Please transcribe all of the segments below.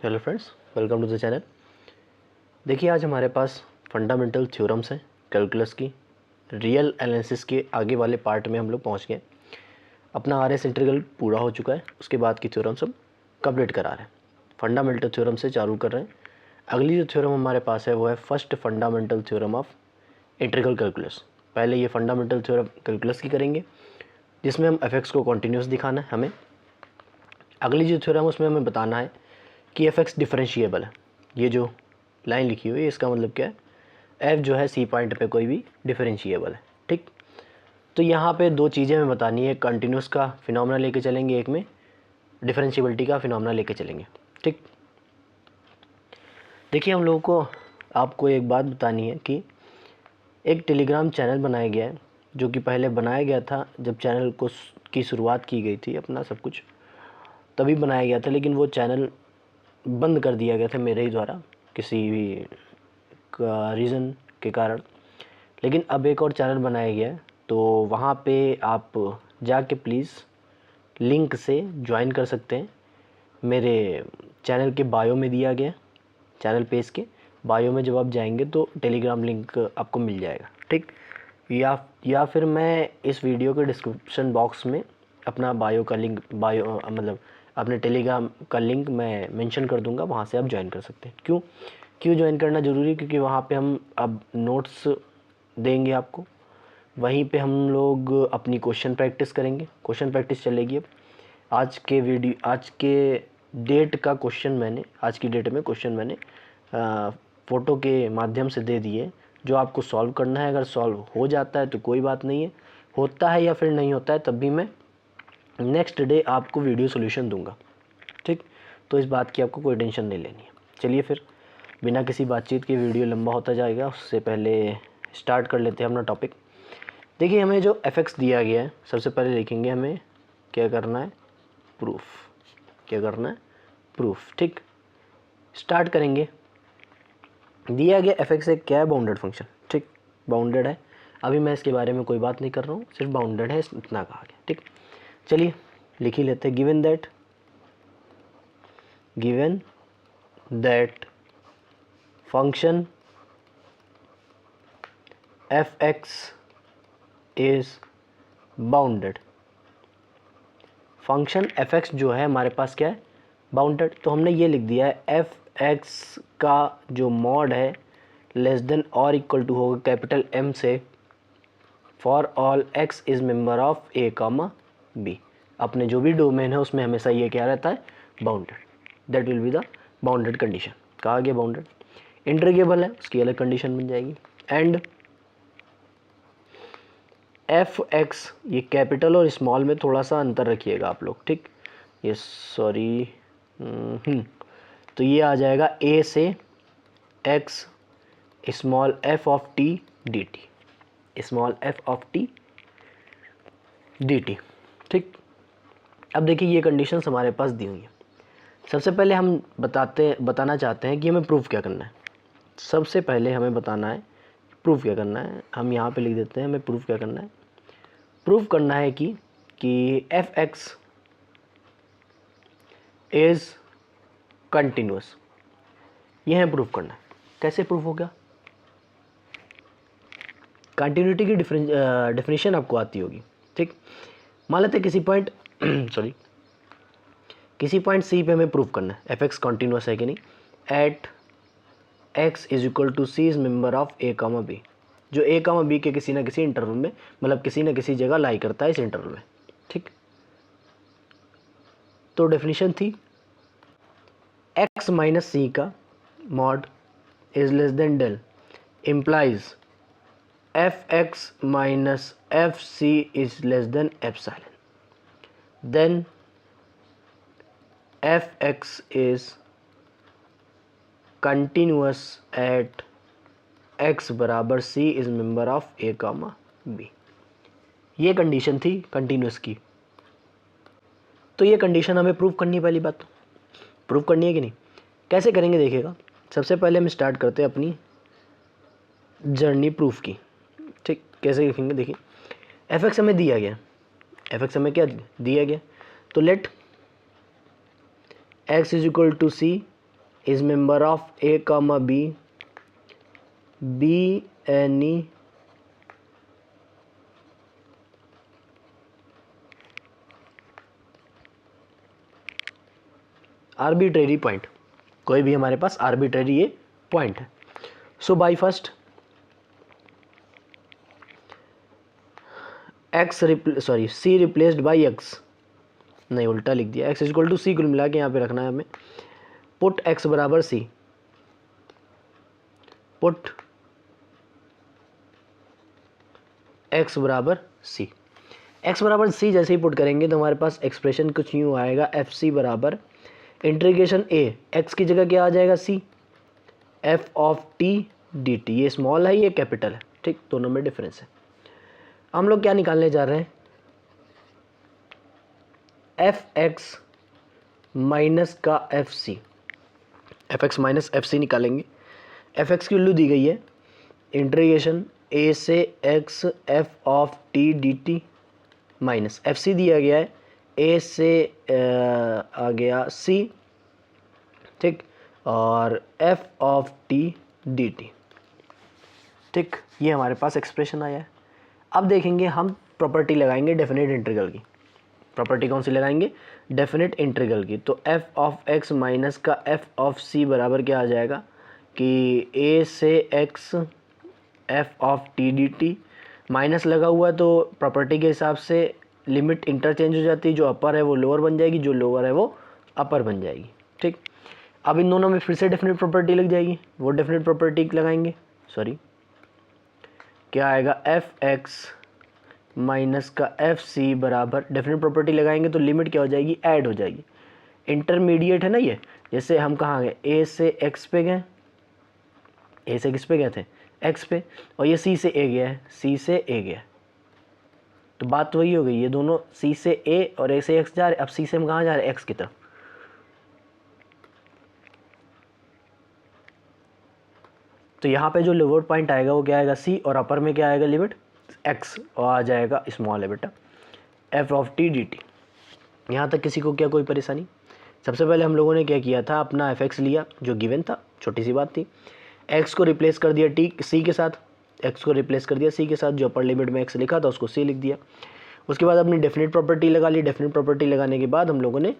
Hello friends, welcome to the channel. देखिए, आज हमारे पास फंडामेंटल थ्योरम्स हैं कैलकुलस की। रियल एनालिसिस के आगे वाले पार्ट में हम लोग पहुंच गए। अपना आरएस इंटीग्रल पूरा हो चुका है, उसके बाद की थ्योरम्स हम कंप्लीट करा रहे हैं। फंडामेंटल थ्योरम से चालू कर रहे हैं। अगली जो थ्योरम हमारे पास है वो है first fundamental theorem of integral calculus. पहले ये फंडामेंटल थ्योरम कैलकुलस की करेंगे, जिसमें हम एफ को कॉन्टीन्यूस दिखाना है हमें। अगली जो थ्योरम उसमें हमें बताना है कि एफ डिफरेंशिएबल है। ये जो लाइन लिखी हुई है इसका मतलब क्या है, एफ जो है सी पॉइंट पे कोई भी डिफरेंशिएबल है। ठीक, तो यहाँ पे दो चीज़ें हमें बतानी है। कंटिन्यूस का फिनोमेना लेके चलेंगे, एक में डिफरेंशिएबिलिटी का फिनोमेना लेके चलेंगे। ठीक, देखिए, हम लोगों को आपको एक बात बतानी है कि एक टेलीग्राम चैनल बनाया गया है, जो कि पहले बनाया गया था जब चैनल को की शुरुआत की गई थी, अपना सब कुछ तभी बनाया गया था। लेकिन वो चैनल बंद कर दिया गया था मेरे ही द्वारा, किसी भी का रीज़न के कारण। लेकिन अब एक और चैनल बनाया गया है, तो वहाँ पे आप जाके प्लीज़ लिंक से ज्वाइन कर सकते हैं। मेरे चैनल के बायो में दिया गया, चैनल पेज के बायो में जब आप जाएंगे तो टेलीग्राम लिंक आपको मिल जाएगा। ठीक, या फिर मैं इस वीडियो के डिस्क्रिप्शन बॉक्स में अपना बायो का लिंक, मतलब अपने टेलीग्राम का लिंक मैं मेंशन कर दूंगा, वहाँ से आप ज्वाइन कर सकते हैं। क्यों ज्वाइन करना ज़रूरी है? क्योंकि वहाँ पे हम अब नोट्स देंगे आपको, वहीं पे हम लोग अपनी क्वेश्चन प्रैक्टिस करेंगे। क्वेश्चन प्रैक्टिस चलेगी। अब आज के डेट का क्वेश्चन मैंने, आज की डेट में क्वेश्चन मैंने फ़ोटो के माध्यम से दे दिए, जो आपको सॉल्व करना है। अगर सॉल्व हो जाता है तो कोई बात नहीं है, होता है या फिर नहीं होता है तब भी मैं नेक्स्ट डे आपको वीडियो सॉल्यूशन दूंगा। ठीक, तो इस बात की आपको कोई टेंशन नहीं लेनी है। चलिए फिर बिना किसी बातचीत के, वीडियो लंबा होता जाएगा, उससे पहले स्टार्ट कर लेते हैं अपना टॉपिक। देखिए, हमें जो एफ दिया गया है, सबसे पहले लिखेंगे हमें क्या करना है, प्रूफ। क्या करना है, प्रूफ। ठीक, स्टार्ट करेंगे। दिया गया एफ एक क्या है, बाउंडेड फंक्शन। ठीक, बाउंडेड है। अभी मैं इसके बारे में कोई बात नहीं कर रहा हूँ, सिर्फ बाउंडेड है, इतना कहा गया। ठीक, चलिए लिख ही लेते हैं। Given that function F x is bounded. Function F x जो है हमारे पास क्या है, बाउंडेड। तो हमने ये लिख दिया है एफ एक्स का जो मॉड है लेस देन और इक्वल टू होगा कैपिटल एम से, for all x is member of a comma b. अपने जो भी डोमेन है उसमें हमेशा ये क्या रहता है, bounded. That will be the bounded condition. कहा गया बाउंडेड। इंटीग्रेबल है, उसकी अलग कंडीशन बन जाएगी। एंड एफ एक्स, ये कैपिटल और स्मॉल में थोड़ा सा अंतर रखिएगा आप लोग। ठीक, ये सॉरी, तो ये आ जाएगा ए से x small f of t d T, small f of t d T. ठीक, अब देखिए ये कंडीशंस हमारे पास दी हुई हैं। सबसे पहले हम बताना चाहते हैं कि हमें प्रूफ क्या करना है। सबसे पहले हमें बताना है प्रूफ क्या करना है। हम यहाँ पे लिख देते हैं हमें प्रूफ क्या करना है। प्रूफ करना है कि एफ एक्स इज कंटिन्यूस, यह है प्रूफ करना है। कैसे प्रूफ होगा? कंटिन्यूटी की डेफिनेशन आपको आती होगी। ठीक, मान लेते हैं किसी पॉइंट सॉरी किसी पॉइंट सी पे हमें प्रूफ करना है एफ एक्स कॉन्टीन्यूस है कि नहीं, at x is equal to c is member of a comma b, जो ए कामा बी के किसी ना किसी इंटरवल में, मतलब किसी ना किसी जगह लाई करता है इस इंटरवल में। ठीक, तो डेफिनेशन थी एक्स माइनस सी का mod is less than del implies f x minus f c is less than epsilon, then f x is continuous at x बराबर c is member of a comma b. ये condition थी continuous की। तो ये condition हमें prove करनी है। पहली बात तो प्रूव करनी है कि नहीं, कैसे करेंगे देखिएगा। सबसे पहले हम स्टार्ट करते हैं अपनी जर्नी प्रूफ की। ठीक, कैसे लिखेंगे देखिए, एफ एक्स हमें दिया गया, एफ एक्स हमें क्या दिया गया, तो let x is equal to c is member of a comma b any arbitrary point, कोई भी हमारे पास आर्बिट्रेरी ये पॉइंट है। So by first c replaced by x, नहीं उल्टा लिख दिया, एक्स इक्वल टू सी कुल मिला के यहाँ पे रखना है हमें। पुट एक्स बराबर सी, पुट एक्स बराबर सी, एक्स बराबर सी जैसे ही पुट करेंगे तो हमारे पास एक्सप्रेशन कुछ यूँ आएगा, एफ सी बराबर इंटीग्रेशन ए, एक्स की जगह क्या आ जाएगा c, f of t d t. ये स्मॉल है ये कैपिटल है, ठीक, दोनों में डिफरेंस है। हम लोग क्या निकालने जा रहे हैं, एफ एक्स माइनस का f c, f x minus f c निकालेंगे। एफ एक्स की वैल्यू दी गई है इंटीग्रेशन ए से x f of t d t minus f c दिया गया है ए से आ गया सी, ठीक, और F of t d T, ठीक, ये हमारे पास एक्सप्रेशन आया है। अब देखेंगे हम प्रॉपर्टी लगाएंगे डेफिनेट इंटीग्रल की। प्रॉपर्टी कौन सी लगाएंगे, डेफिनेट इंटीग्रल की। तो एफ ऑफ एक्स माइनस का एफ ऑफ सी बराबर क्या आ जाएगा कि ए से x f of t d t, minus लगा हुआ है तो प्रॉपर्टी के हिसाब से लिमिट इंटरचेंज हो जाती है, जो अपर है वो लोअर बन जाएगी, जो लोअर है वो अपर बन जाएगी, ठीक। अब इन दोनों में फिर से डेफिनेट प्रॉपर्टी लग जाएगी, वो डेफिनेट प्रॉपर्टी लगाएंगे, सॉरी क्या आएगा, एफ एक्स माइनस का एफ सी बराबर डेफिनेट प्रॉपर्टी लगाएंगे तो लिमिट क्या हो जाएगी, ऐड हो जाएगी। इंटरमीडिएट है ना ये, जैसे हम कहाँ गए, ए से एक्स पे गए, ए से किस पे गए थे, एक्स पे, और ये सी से ए गया है, सी से ए गया, तो बात तो वही हो गई, ये दोनों सी से ए और ए से एक्स जा रहे। अब सी से हम कहाँ जा रहे हैं, एक्स की तरफ। तो यहाँ पे जो लोअर पॉइंट आएगा वो क्या आएगा, सी, और अपर में क्या आएगा, लिमिट एक्स, और आ जाएगा स्मॉल है बेटा F of t d T. यहाँ तक किसी को क्या कोई परेशानी। सबसे पहले हम लोगों ने क्या किया था, अपना एफ एक्स लिया जो गिवन था, छोटी सी बात थी, एक्स को रिप्लेस कर दिया टी सी के साथ, एक्स को रिप्लेस कर दिया सी के साथ, जो अपर लिमिट में एक्स लिखा था उसको सी लिख दिया। उसके बाद अपनी डेफिनेट प्रॉपर्टी लगा ली। डेफिनेट प्रॉपर्टी लगाने के बाद हम लोगों ने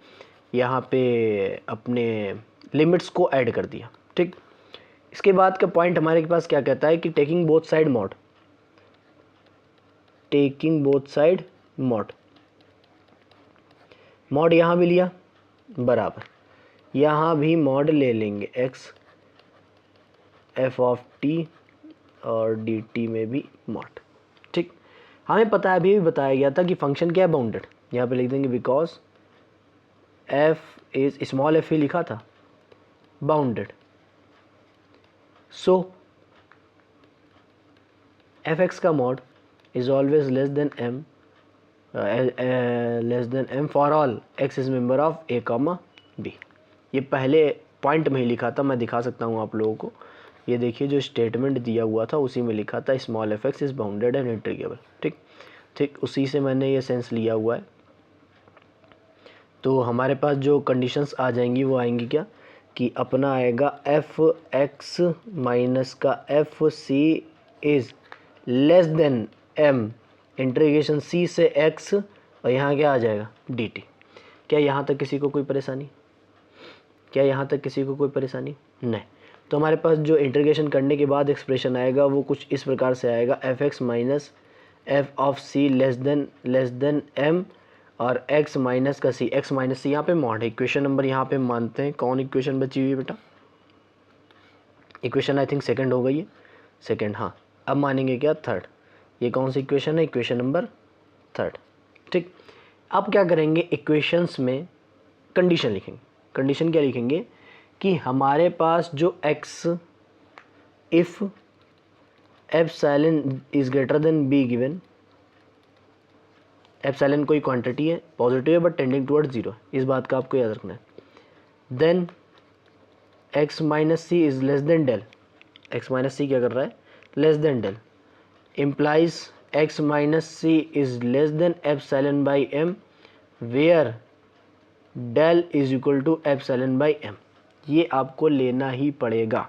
यहाँ पे अपने लिमिट्स को ऐड कर दिया, ठीक। इसके बाद का पॉइंट हमारे पास क्या कहता है कि taking both side mod, taking both side mod, mod यहाँ भी लिया बराबर, यहाँ भी मॉड ले लेंगे एक्स एफ ऑफ टी और डी टी में भी मॉड, ठीक। हमें पता है, अभी भी बताया गया था कि फंक्शन क्या है, बाउंडेड। यहाँ पे लिख देंगे because f is small f ही लिखा था, बाउंडेड, सो एफ एक्स का mod is always less than m for all x is member of a comma b. ये पहले पॉइंट में ही लिखा था, मैं दिखा सकता हूँ आप लोगों को। ये देखिए जो स्टेटमेंट दिया हुआ था उसी में लिखा था small F x is bounded and integrable, ठीक ठीक, उसी से मैंने ये सेंस लिया हुआ है। तो हमारे पास जो कंडीशंस आ जाएंगी वो आएंगी क्या, कि अपना आएगा एफ एक्स माइनस का f c is less than m integration c से एक्स, और यहाँ क्या आ जाएगा डी टी। क्या यहाँ तक किसी को कोई परेशानी, क्या यहाँ तक किसी को कोई परेशानी नहीं। तो हमारे पास जो इंटीग्रेशन करने के बाद एक्सप्रेशन आएगा वो कुछ इस प्रकार से आएगा, f x minus f of c less than M, और एक्स माइनस का सी, एक्स माइनस सी यहाँ पे मॉड है। इक्वेशन नंबर यहाँ पे मानते हैं, कौन इक्वेशन बची हुई है बेटा, इक्वेशन आई थिंक सेकंड हो गई है, सेकंड, हाँ। अब मानेंगे क्या, थर्ड। ये कौन सी इक्वेशन है, इक्वेशन नंबर थर्ड, ठीक। अब क्या करेंगे, इक्वेशंस में कंडीशन लिखेंगे। कंडीशन क्या लिखेंगे कि हमारे पास जो x if epsilon is greater than b given, epsilon कोई क्वांटिटी है, पॉजिटिव है बट टेंडिंग टुवर्ड्स जीरो, इस बात का आपको याद रखना है। Then x minus c is less than del, x minus c क्या कर रहा है, less than del, implies x minus c is less than epsilon by m where del is equal to epsilon by m. ये आपको लेना ही पड़ेगा।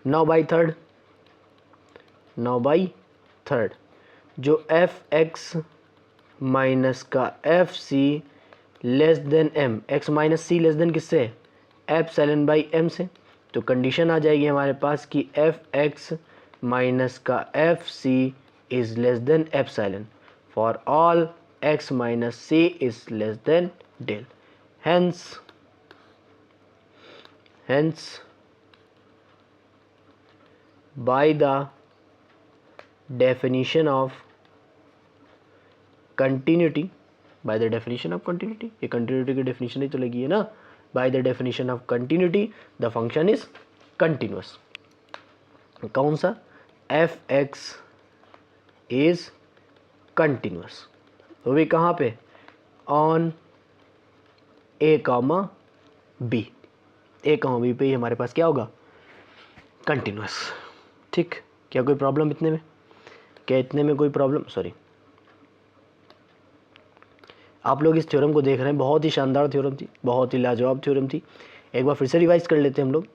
9/3 9/3 जो f(x) minus का fc less than m, x minus c less than किससे, epsilon by m से। तो condition आ जाएगी हमारे पास कि f(x) माइनस का fc is less than epsilon for all x minus c is less than del. hence by the definition of continuity, ये continuity की definition ही तो लगी है ना, by the definition of continuity the function is continuous। कौन सा, f(x) is continuous, वो भी कहाँ पे, on a, b, पे ही हमारे पास क्या होगा, कंटिन्यूस। ठीक, क्या कोई प्रॉब्लम इतने में, क्या इतने में कोई प्रॉब्लम, सॉरी। आप लोग इस थ्योरम को देख रहे हैं, बहुत ही शानदार थ्योरम थी, बहुत ही लाजवाब थ्योरम थी। एक बार फिर से रिवाइज कर लेते हैं हम लोग।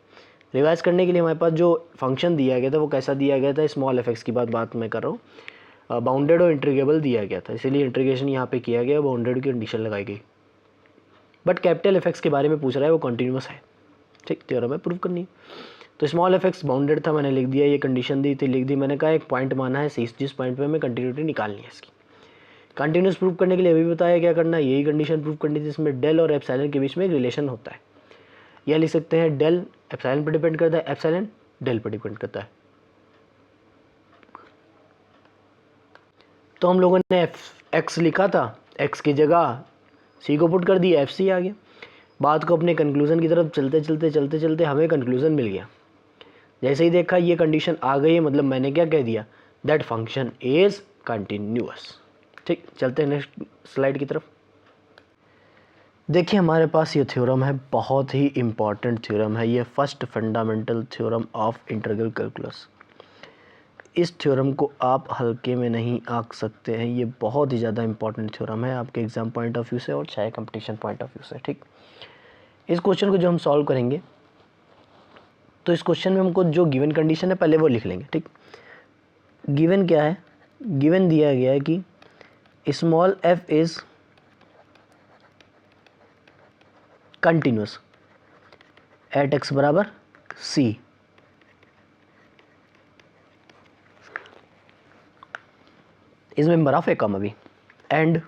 रिवाइज करने के लिए हमारे पास जो फंक्शन दिया गया था वो कैसा दिया गया था, स्मॉल एफ एक्स की बात मैं कर रहा हूँ, बाउंडेड और इंटीग्रेबल दिया गया था, इसीलिए इंटीग्रेशन यहाँ पे किया गया, बाउंडेड की कंडीशन लगाई गई। बट कैपिटल एफ एक्स के बारे में पूछ रहा है, वो कंटिन्यूस है। ठीक, थ्योरम है, प्रूव करनी है। तो स्मॉल एफ एक्स बाउंडेड था, मैंने लिख दिया, ये कंडीशन दी थी, लिख दी। मैंने कहा एक पॉइंट माना है जिस पॉइंट पे हमें कंटिन्यूटी निकालनी है इसकी। कंटिन्यूस प्रूव करने के लिए अभी बताया क्या करना है, यही कंडीशन प्रूव करनी थी, जिसमें डेल और एप्सिलॉन के बीच में एक रिलेशन होता है। यह लिख सकते हैं डेल एप्सिलॉन पर डिपेंड करता है, एप्सिलॉन डेल पर डिपेंड करता है। तो हम लोगों ने एफ एक्स लिखा था, एक्स की जगह सी को पुट कर दिया, एफ सी आ गया। बात को अपने कंक्लूजन की तरफ चलते हमें कंक्लूजन मिल गया। जैसे ही देखा ये कंडीशन आ गई है, मतलब मैंने क्या कह दिया, दैट फंक्शन इज कंटिन्यूअस। ठीक, चलते हैं नेक्स्ट स्लाइड की तरफ। देखिए हमारे पास ये थ्योरम है, बहुत ही इम्पॉर्टेंट थ्योरम है, ये first fundamental theorem of integral calculus. इस थ्योरम को आप हल्के में नहीं आंक सकते हैं, ये बहुत ही ज़्यादा इंपॉर्टेंट थ्योरम है आपके एग्जाम पॉइंट ऑफ व्यू से और चाहे कंपटीशन पॉइंट ऑफ व्यू से। ठीक, इस क्वेश्चन को जो हम सॉल्व करेंगे, तो इस क्वेश्चन में हमको जो गिवन कंडीशन है पहले वो लिख लेंगे। ठीक, गिवन क्या है, गिवन दिया गया है कि small f is continuous at x बराबर c, is member of a comma b, and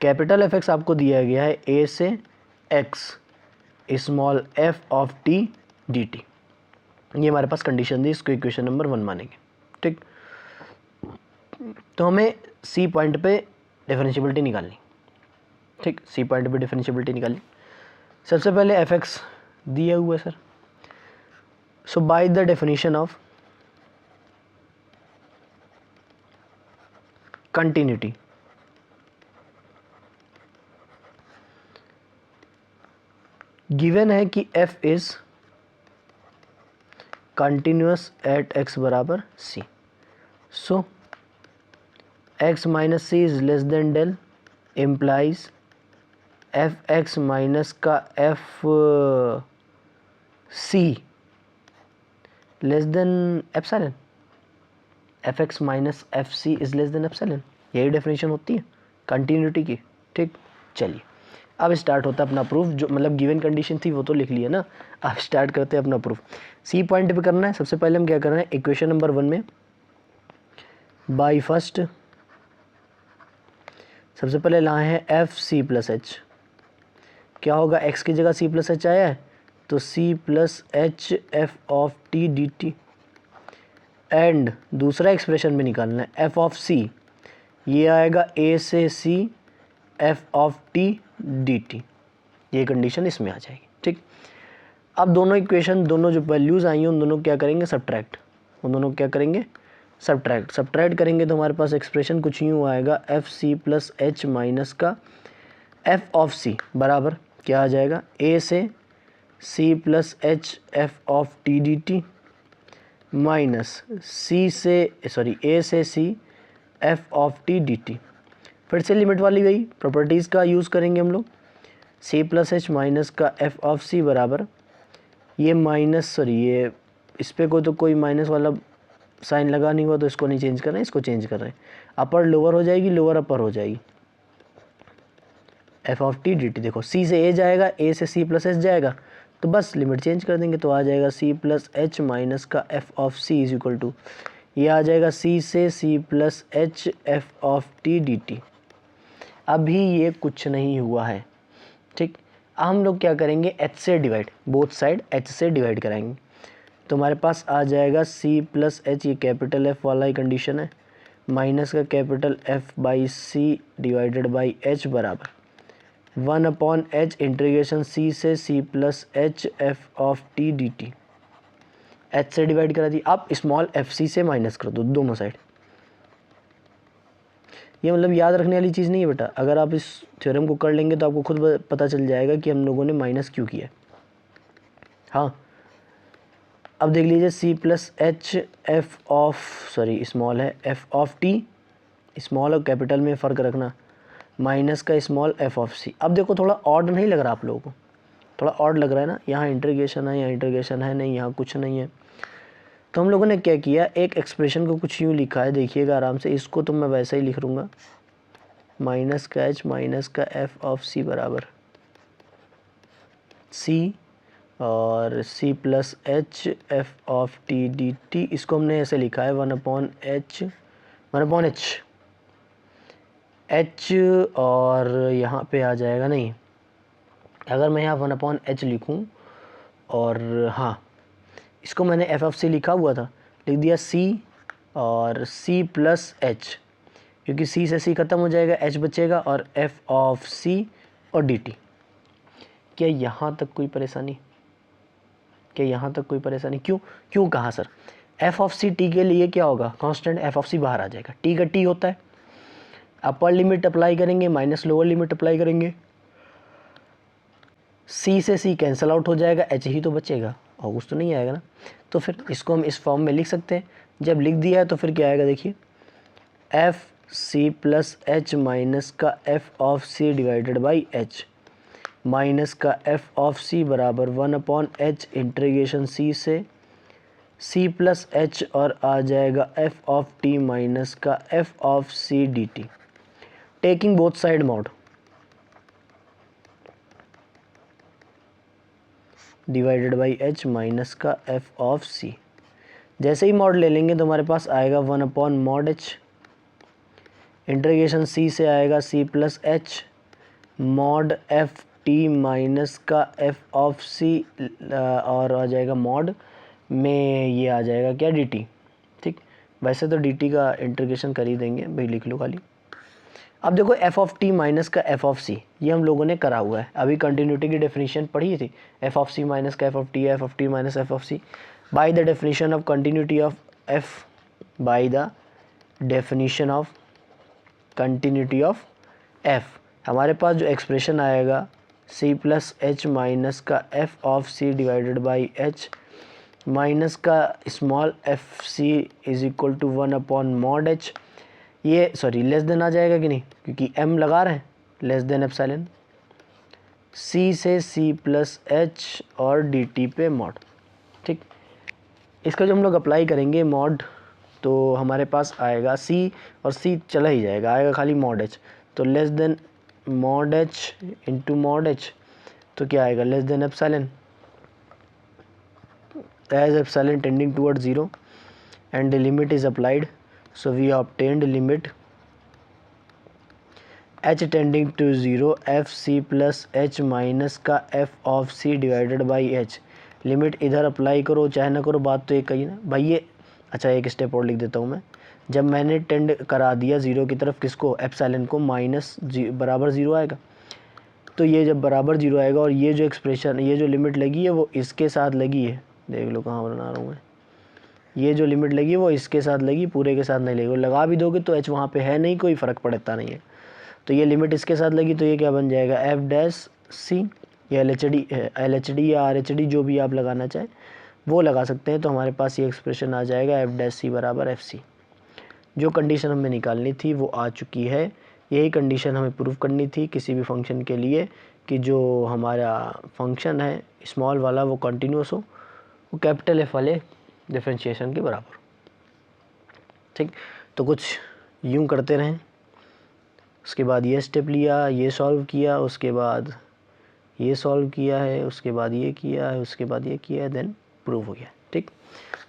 capital f x आपको दिया गया है ए से x small f of t d t. ये हमारे पास कंडीशन दी, इसको इक्वेशन नंबर 1 मानेंगे। ठीक, तो हमें सी पॉइंट पे डिफरेंशियबिलिटी निकालनी। ठीक, सी पॉइंट पे डिफरेंशियबिलिटी निकालनी। सबसे पहले एफ एक्स दिया हुआ है sir, so by the definition of continuity, given है कि f is continuous at x बराबर c, so x minus c is less than del implies f x minus का f c less than epsilon, f x minus f c is less than epsilon. यही definition होती है continuity की। ठीक, चलिए अब start होता है अपना प्रूफ, जो मतलब गिवन कंडीशन थी वो तो लिख लिया ना, अब स्टार्ट करते हैं अपना प्रूफ। सी पॉइंट पे करना है। सबसे पहले हम क्या कर रहे हैं, इक्वेशन नंबर 1 में बाई फर्स्ट सबसे पहले लाए हैं एफ सी प्लस एच। क्या होगा, एक्स की जगह सी प्लस एच आया है तो c plus h f of t d t, and दूसरा एक्सप्रेशन में निकालना है एफ ऑफ सी, ये आएगा ए से c f of t d t, ये कंडीशन इसमें आ जाएगी। ठीक, अब दोनों इक्वेशन, दोनों जो वैल्यूज़ आई हैं उन दोनों क्या करेंगे, सब्ट्रैक्ट, उन दोनों क्या करेंगे, सब्ट्रैक्ट करेंगे तो हमारे पास एक्सप्रेशन कुछ यूँ आएगा, f c plus h minus का एफ ऑफ सी बराबर क्या आ जाएगा, ए से c plus h f of t d t minus a से c f of t d t. फिर से लिमिट वाली गई, प्रॉपर्टीज़ का यूज़ करेंगे हम लोग, सी प्लस एच माइनस का एफ ऑफ सी बराबर, ये माइनस सॉरी ये इस पर को तो कोई माइनस वाला साइन लगा नहीं हुआ तो इसको नहीं चेंज कर रहे हैं, इसको चेंज कर रहे हैं। अपर लोअर हो जाएगी, लोअर अपर हो जाएगी। F of t d T, देखो सी से ए जाएगा, ए से सी प्लस एच जाएगा, तो बस लिमिट चेंज कर देंगे तो आ जाएगा सी प्लस एच माइनस का f of c is equal to, ये आ जाएगा सी से c plus h f of t d t. अभी ये कुछ नहीं हुआ है, ठीक। हम लोग क्या करेंगे, एच से डिवाइड, बोथ साइड एच से डिवाइड कराएंगे, तो हमारे पास आ जाएगा सी प्लस एच, ये कैपिटल एफ वाला ही कंडीशन है, माइनस का capital F by c divided by h बराबर 1/h इंटीग्रेशन सी से c plus h f of t d t. H से डिवाइड करा दी, आप स्मॉल एफ सी से माइनस कर दो दोनों साइड। ये मतलब याद रखने वाली चीज़ नहीं है बेटा, अगर आप इस थ्योरम को कर लेंगे तो आपको खुद पता चल जाएगा कि हम लोगों ने माइनस क्यों किया। हाँ, अब देख लीजिए c plus h f of sorry small है एफ ऑफ टी, स्मॉल और कैपिटल में फ़र्क रखना, माइनस का स्मॉल एफ ऑफ सी। अब देखो थोड़ा ऑड नहीं लग रहा आप लोगों को, थोड़ा ऑड लग रहा है ना, यहाँ इंटीग्रेशन है, यहाँ इंटीग्रेशन है नहीं, यहाँ कुछ नहीं है। तो हम लोगों ने क्या किया, एक एक्सप्रेशन को कुछ यूँ लिखा है, देखिएगा आराम से, इसको तो मैं वैसे ही लिख लूँगा, माइनस का एच माइनस का एफ ऑफ सी बराबर सी और c plus h f of t d t. इसको हमने ऐसे लिखा है 1/h एच, और यहाँ पे आ जाएगा नहीं, अगर मैं यहाँ 1/h लिखूँ और हाँ इसको मैंने एफ ऑफ सी लिखा हुआ था, लिख दिया सी और सी प्लस एच, क्योंकि सी से सी ख़त्म हो जाएगा, एच बचेगा और एफ ऑफ सी और डी टी। क्या यहाँ तक कोई परेशानी, क्या यहाँ तक कोई परेशानी, क्यों कहा sir, f of c t के लिए क्या होगा, कांस्टेंट एफ ऑफ सी बाहर आ जाएगा, टी का टी होता है, अपर लिमिट अप्लाई करेंगे माइनस लोअर लिमिट अप्लाई करेंगे, सी से सी कैंसिल आउट हो जाएगा, एच ही तो बचेगा और कुछ तो नहीं आएगा ना। तो फिर इसको हम इस फॉर्म में लिख सकते हैं, जब लिख दिया है तो फिर क्या आएगा, देखिए f c plus h minus का f of c divided by h, minus का एफ ऑफ सी बराबर 1/h इंटीग्रेशन सी से सी प्लस एच और आ जाएगा एफ ऑफ टी माइनस का f of c d t, taking both side mod divided by h minus का f of c. जैसे ही मॉड ले लेंगे तो हमारे पास आएगा 1/mod h इंटीग्रेशन सी से आएगा c plus h mod f t minus का एफ ऑफ सी और आ जाएगा मॉड में ये आ जाएगा क्या डी टी, ठीक। वैसे तो डी टी का इंटीग्रेशन कर ही देंगे भाई, लिख लो खाली। अब देखो एफ ऑफ टी माइनस का एफ ऑफ सी, ये हम लोगों ने करा हुआ है, अभी कंटिन्यूटी की डेफिनेशन पढ़ी थी, एफ ऑफ सी माइनस का f of t minus f of c by the definition of continuity of f, by the definition of continuity of f. हमारे पास जो एक्सप्रेशन आएगा सी प्लस एच माइनस का f of c divided by h minus का small f c is equal to 1/mod h, ये sorry less than आ जाएगा कि नहीं, क्योंकि m लगा रहे हैं, लेस देन एप्सिलॉन c से c प्लस एच और dt पे मॉड, ठीक। इसका जो हम लोग अप्लाई करेंगे मॉड, तो हमारे पास आएगा c और c चला ही जाएगा, आएगा खाली मॉड h, तो less than mod h into mod h, तो क्या आएगा less than epsilon, as epsilon tending toward 0 and the limit is applied, so we obtained limit h tending to 0 f c plus h minus का f of c divided by h। Limit इधर apply करो चाहे ना करो, बात तो एक कही ना भाई। ये अच्छा एक स्टेप और लिख देता हूँ मैं, जब मैंने टेंड करा दिया 0 की तरफ, किसको, एप्सिलॉन को, माइनस बराबर 0 आएगा, तो ये जब बराबर 0 आएगा और ये जो एक्सप्रेशन, ये जो लिमिट लगी है वो इसके साथ लगी है, देख लो कहाँ बना रहा हूँ मैं, ये जो लिमिट लगी वो इसके साथ लगी, पूरे के साथ नहीं लगी, लगा भी दोगे तो एच वहाँ पे है नहीं, कोई फ़र्क पड़ता नहीं है, तो ये लिमिट इसके साथ लगी, तो ये क्या बन जाएगा एफ डैश सी, या एल एच डी या आर एच डी जो भी आप लगाना चाहें वो लगा सकते हैं। तो हमारे पास ये एक्सप्रेशन आ जाएगा एफ डैश सी बराबर एफ सी। जो कंडीशन हमें निकालनी थी वो आ चुकी है, यही कंडीशन हमें प्रूव करनी थी किसी भी फंक्शन के लिए कि जो हमारा फंक्शन है स्मॉल वाला वो कंटिन्यूस हो, वो कैपिटल एफ वाले डिफरेंशिएशन के बराबर। ठीक, तो कुछ यूं करते रहें, उसके बाद ये स्टेप लिया, ये सॉल्व किया, उसके बाद ये सॉल्व किया है, उसके बाद ये किया है, उसके बाद ये किया है, देन प्रूव हो गया। ठीक,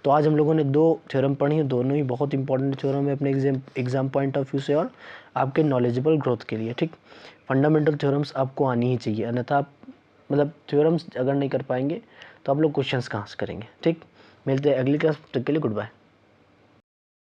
तो आज हम लोगों ने 2 थ्योरम पढ़ी हैं, दोनों ही बहुत इंपॉर्टेंट थ्योरम है अपने एग्जाम पॉइंट ऑफ व्यू से और आपके नॉलेजेबल ग्रोथ के लिए। ठीक, फंडामेंटल थ्योरम्स आपको आनी ही चाहिए, अन्यथा आप मतलब थ्योरम्स अगर नहीं कर पाएंगे तो आप लोग क्वेश्चंस कहाँ से करेंगे। ठीक, मिलते हैं अगली क्लास, तक के लिए गुड बाय।